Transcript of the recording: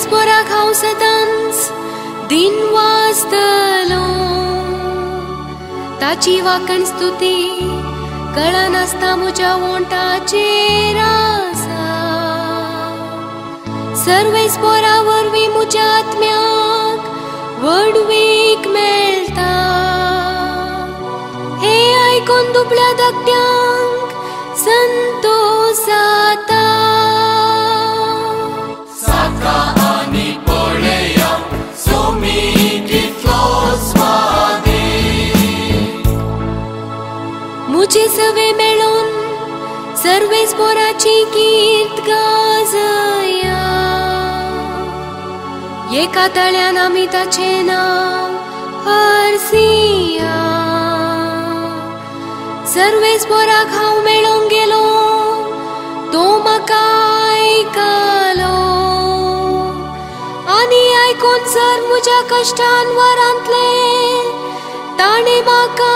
सर्वेस्पराक हांव सदांच दिन वाजतलो, ताची वाकण स्तुती कळनासता म्हज्या वोंटाचेर आसा। सर्वेस्परा वरवीं म्हज्या आत्म्याक वडवीक मेळटा, हे आयकून दुबळ्या धाकट्यांक संतोष जाता। साका आनी पळया सोमी कितलो स्वादी, मुझे सवे मेळून सर्वेस्पराची कीर्त गाजया, एका तळ्यान आमी ताचें नांव हरसिया। सर्वेस्पराक हांव मेळोंक गेलो, तो म्हाका आयकलो, आनी आयकून सर म्हज्या कश्टान वरांतले ताणें म्हाका